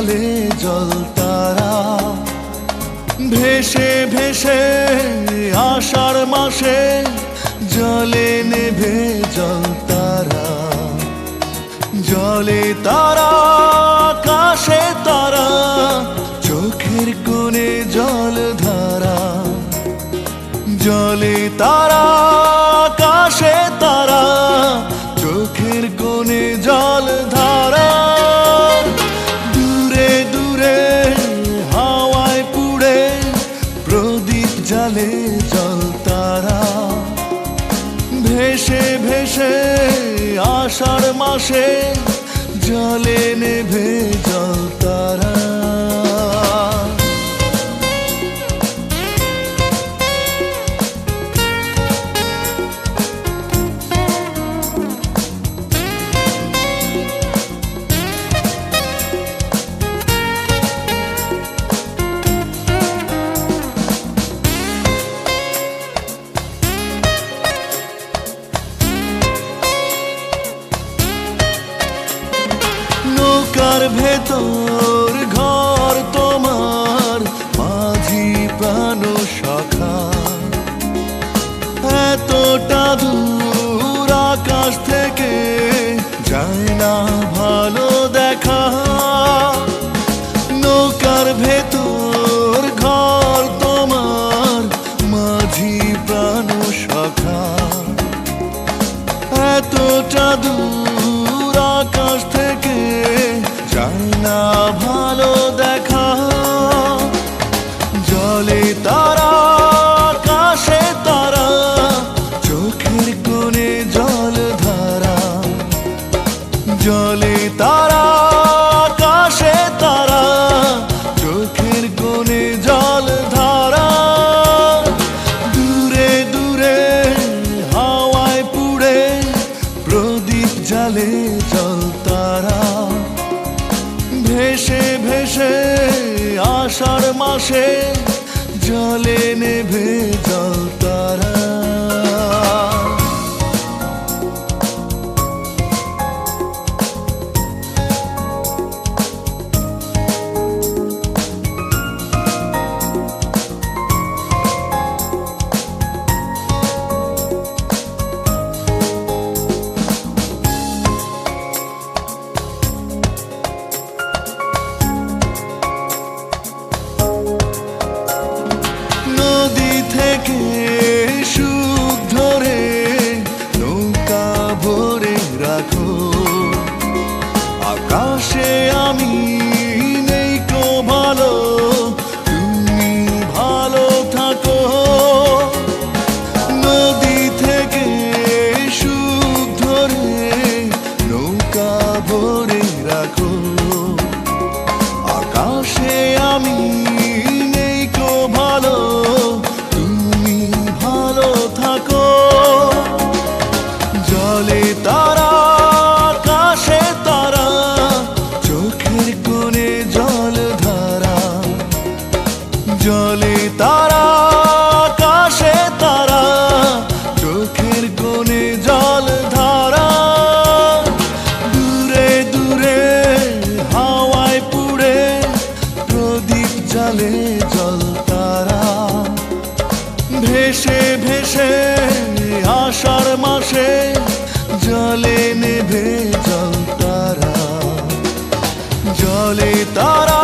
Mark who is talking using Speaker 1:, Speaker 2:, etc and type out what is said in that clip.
Speaker 1: জ্বলে জল তারা ভেসে ভেসে আষাঢ় মাসে জলে নেভে জল তারা জলে তারা আকাশে তারা চোখের কোণে জল ধারা জলে তারা আকাশে তারা চোখের কোণে জল ধারা দূরে দূরে হাওয়ায় পুড়ে প্রদীপ জ্বালে জল তারা ভেসে ভেসে আষাঢ় মাসে জলে নেভে জল তারা নৌকার ভেতর ঘর তোমার মাঝি প্রাণ সখা এতটা দূর আকাশ থেকে যায় না ভালো দেখা নৌকার ভেতর ঘর তোমার মাঝি প্রাণ সখা এতটা দূর আকাশ থেকে যায় না ভালো দেখা জলে তারা আকাশে তারা চোখের কোণে জল ধারা জলে তারা আকাশে তারা চোখের কোণে জল ধারা দূরে দূরে হাওয়ায় পুড়ে প্রদীপ জ্বালে জল তারা ভেসে ভেসে আষাঢ় মাসে জলে নেভে জল তারা থেকে সুখ ধরে নৌকা ভরে রাখো আকাশে আমি নেই কো ভালো তুমি ভালো থাকো নদী থেকে সুখ ধরে নৌকা ভরে রাখো আকাশে আমি নেই কো ভালো জলে তারা আকাশে তারা চোখের কোণে জল ধারা জলে তারা আকাশে তারা চোখের কোণে জল ধারা দূরে দূরে হাওয়ায় পুড়ে প্রদীপ জ্বালে জল তারা ভেসে ভেসে আষাঢ় মাসে জলে নেভে জল তারা জলে তারা